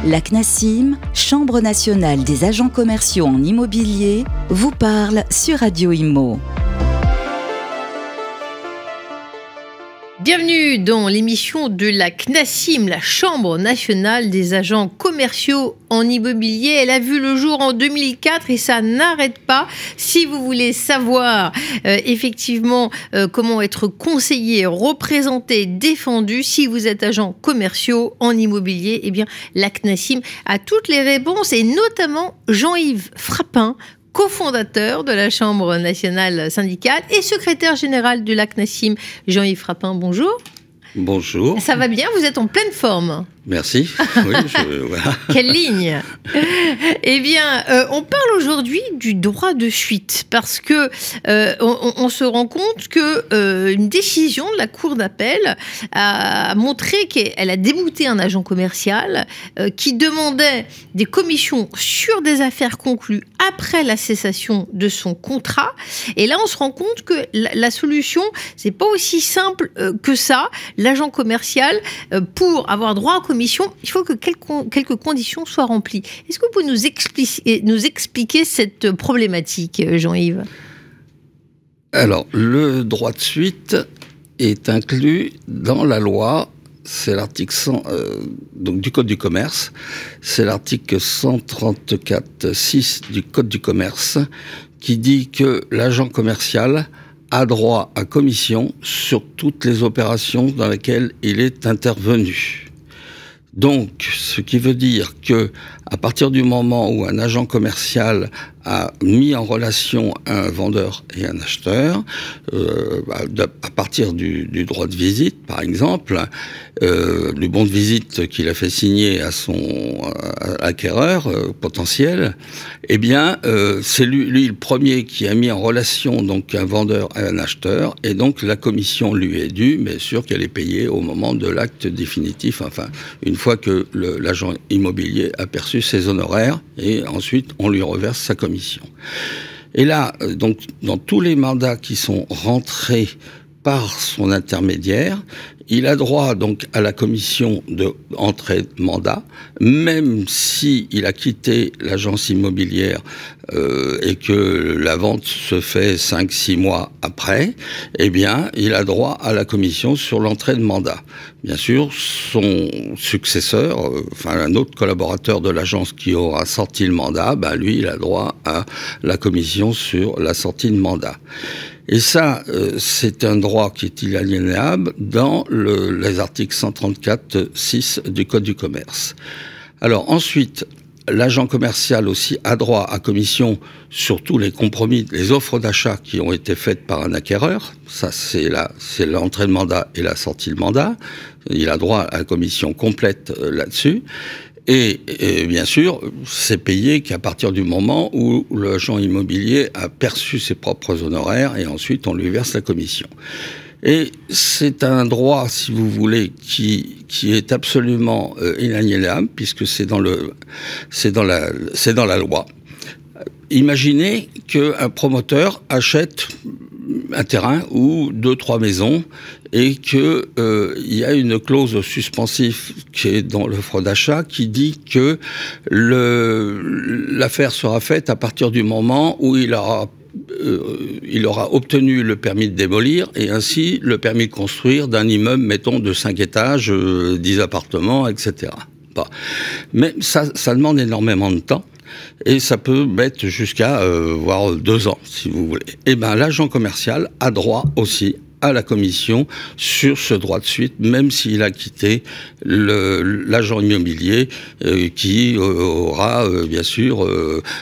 La CNACIM, Chambre nationale des agents commerciaux en immobilier, vous parle sur Radio Imo. Bienvenue dans l'émission de la CNACIM, la Chambre nationale des agents commerciaux en immobilier. Elle a vu le jour en 2004 et ça n'arrête pas. Si vous voulez savoir effectivement comment être conseillé, représenté, défendu, si vous êtes agent commerciaux en immobilier, eh bien la CNACIM a toutes les réponses et notamment Jean-Yves Frappin, cofondateur de la Chambre nationale syndicale et secrétaire général de la CNACIM. Jean-Yves Frappin, bonjour. Bonjour. Ça va bien, vous êtes en pleine forme. Merci. Oui, voilà. Quelle ligne. Eh bien, on parle aujourd'hui du droit de suite parce que on se rend compte que une décision de la Cour d'appel a montré qu'elle a débouté un agent commercial qui demandait des commissions sur des affaires conclues après la cessation de son contrat. Et là, on se rend compte que la solution, c'est pas aussi simple que ça. L'agent commercial, pour avoir droit aux commissions, il faut que quelques conditions soient remplies. Est-ce que vous pouvez nous expliquer cette problématique, Jean-Yves ? Alors, le droit de suite est inclus dans la loi. C'est l'article 100 donc du Code du commerce. C'est l'article 134.6 du Code du commerce qui dit que l'agent commercial a droit à commission sur toutes les opérations dans lesquelles il est intervenu. Donc, ce qui veut dire que, à partir du moment où un agent commercial a mis en relation un vendeur et un acheteur, à partir du droit de visite, par exemple, du bon de visite qu'il a fait signer à son acquéreur potentiel, eh bien, c'est lui le premier qui a mis en relation donc un vendeur et un acheteur, et donc la commission lui est due, mais sûr qu'elle est payée au moment de l'acte définitif, enfin, une fois que l'agent immobilier a perçu ses honoraires, et ensuite on lui reverse sa commission. Et là, donc, dans tous les mandats qui sont rentrés par son intermédiaire, il a droit donc à la commission de entrée de mandat, même si il a quitté l'agence immobilière et que la vente se fait 5-6 mois après, eh bien, il a droit à la commission sur l'entrée de mandat. Bien sûr, son successeur, enfin un autre collaborateur de l'agence qui aura sorti le mandat, ben lui, il a droit à la commission sur la sortie de mandat. Et ça, c'est un droit qui est inaliénable dans les articles 134.6 du Code du commerce. Alors ensuite, l'agent commercial aussi a droit à commission sur tous les compromis, les offres d'achat qui ont été faites par un acquéreur. Ça, c'est l'entrée de mandat et la sortie de mandat. Il a droit à la commission complète là-dessus. Et bien sûr, c'est payé qu'à partir du moment où l'agent immobilier a perçu ses propres honoraires et ensuite on lui verse la commission. Et c'est un droit, si vous voulez, qui est absolument inaliénable puisque c'est dans la loi. Imaginez qu'un promoteur achète un terrain ou 2-3 maisons et que il y a une clause suspensive qui est dans l'offre d'achat qui dit que l'affaire sera faite à partir du moment où il aura obtenu le permis de démolir et ainsi le permis de construire d'un immeuble, mettons, de 5 étages, 10 appartements, etc. Bon. Mais ça demande énormément de temps. Et ça peut mettre jusqu'à voire 2 ans, si vous voulez. Eh bien, l'agent commercial a droit aussi à la commission sur ce droit de suite, même s'il a quitté l'agent immobilier qui aura bien sûr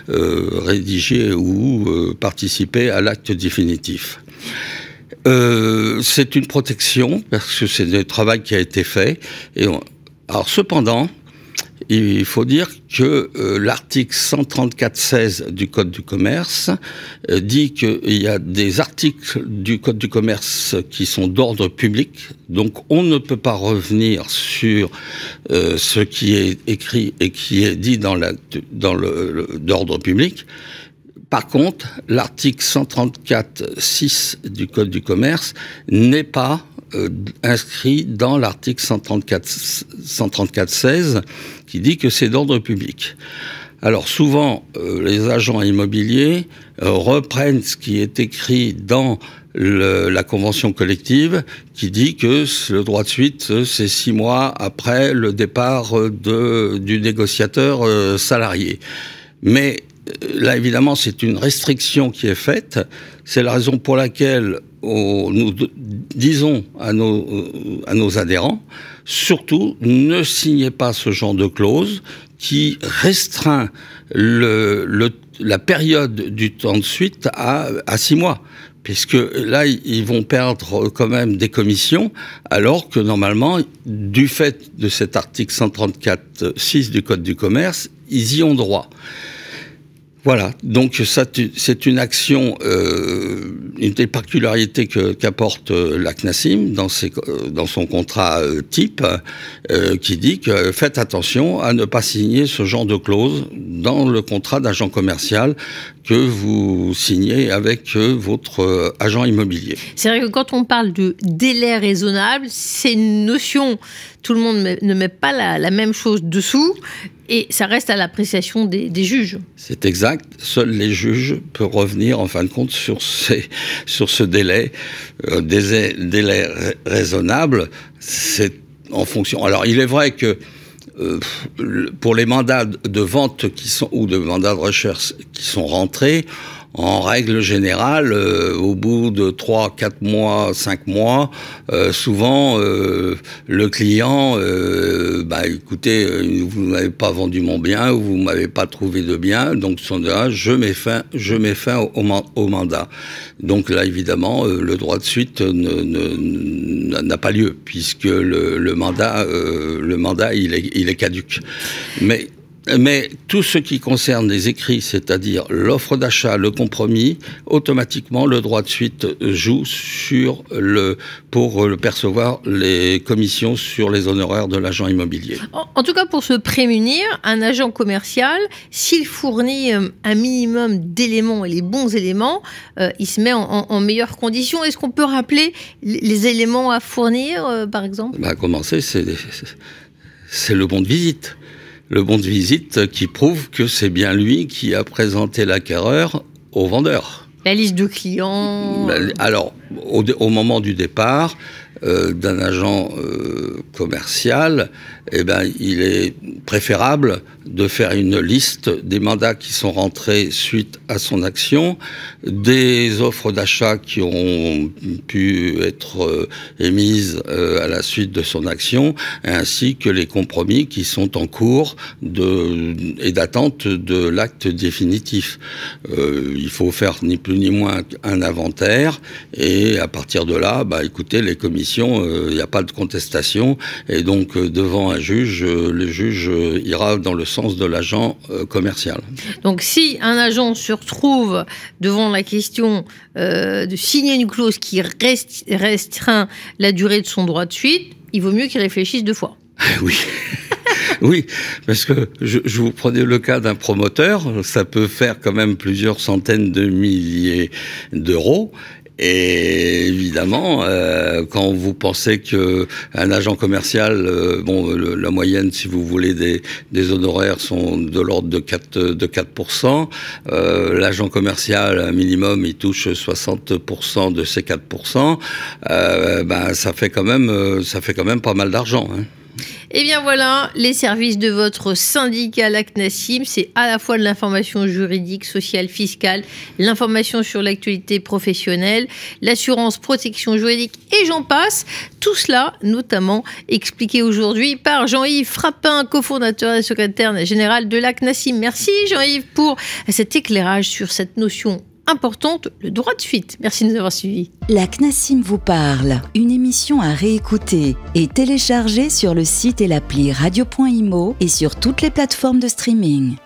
rédigé ou participé à l'acte définitif. C'est une protection parce que c'est un travail qui a été fait. Alors cependant, il faut dire que l'article 134.16 du Code du commerce dit qu'il y a des articles du Code du commerce qui sont d'ordre public, donc on ne peut pas revenir sur ce qui est écrit et qui est dit dans d'ordre public. Par contre, l'article 134.6 du Code du commerce n'est pas inscrit dans l'article 134.16 qui dit que c'est d'ordre public. Alors souvent, les agents immobiliers reprennent ce qui est écrit dans la convention collective qui dit que le droit de suite, c'est 6 mois après le départ du négociateur salarié. Mais là, évidemment, c'est une restriction qui est faite. C'est la raison pour laquelle nous disons à nos adhérents, surtout, ne signez pas ce genre de clause qui restreint la période du temps de suite à 6 mois. Puisque là, ils vont perdre quand même des commissions, alors que normalement, du fait de cet article 134.6 du Code du commerce, ils y ont droit. Voilà, donc ça, c'est une action, une des particularités qu'apporte la CNACIM dans son contrat type, qui dit que faites attention à ne pas signer ce genre de clause dans le contrat d'agent commercial que vous signez avec votre agent immobilier. C'est vrai que quand on parle de délai raisonnable, c'est une notion, tout le monde ne met pas la même chose dessous, et ça reste à l'appréciation des juges. C'est exact. Seuls les juges peuvent revenir, en fin de compte, sur ce délai. Délai raisonnable, c'est en fonction... Alors, il est vrai que pour les mandats de vente ou de mandats de recherche qui sont rentrés, en règle générale, au bout de 3, 4 mois, 5 mois, souvent, le client, écoutez, vous n'avez pas vendu mon bien, ou vous ne m'avez pas trouvé de bien, donc je mets fin au mandat. Donc là, évidemment, le droit de suite n'a pas lieu, puisque le mandat, il est caduc. Mais tout ce qui concerne les écrits, c'est-à-dire l'offre d'achat, le compromis, automatiquement, le droit de suite joue pour percevoir les commissions sur les honoraires de l'agent immobilier. En tout cas, pour se prémunir, un agent commercial, s'il fournit un minimum d'éléments et les bons éléments, il se met en meilleures conditions. Est-ce qu'on peut rappeler les éléments à fournir, par exemple ? À commencer, c'est le bon de visite. Le bon de visite qui prouve que c'est bien lui qui a présenté l'acquéreur au vendeur. La liste de clients. Alors, au moment du départ d'un agent commercial, il est préférable de faire une liste des mandats qui sont rentrés suite à son action, des offres d'achat qui ont pu être émises à la suite de son action, ainsi que les compromis qui sont en cours et d'attente de l'acte définitif. Il faut faire ni plus ni moins un inventaire, et à partir de là, écoutez, les commissions, il n'y a pas de contestation, et donc devant un juge, le juge ira dans le sens de l'agent commercial. Donc si un agent se retrouve devant la question de signer une clause qui restreint la durée de son droit de suite, il vaut mieux qu'il réfléchisse 2 fois. Oui. Oui, parce que je vous prenais le cas d'un promoteur, ça peut faire quand même plusieurs centaines de milliers d'euros. Et évidemment, quand vous pensez que un agent commercial, la moyenne, si vous voulez, des honoraires sont de l'ordre de 4%, l'agent commercial, un minimum, il touche 60% de ces 4%, ça fait quand même pas mal d'argent, hein. Eh bien voilà, les services de votre syndicat, la CNACIM, c'est à la fois de l'information juridique, sociale, fiscale, l'information sur l'actualité professionnelle, l'assurance, protection juridique et j'en passe. Tout cela, notamment, expliqué aujourd'hui par Jean-Yves Frappin, cofondateur et secrétaire général de la CNACIM. Merci Jean-Yves pour cet éclairage sur cette notion importante, le droit de suite. Merci de nous avoir suivis. La CNACIM vous parle, une émission à réécouter et télécharger sur le site et l'appli radio.imo et sur toutes les plateformes de streaming.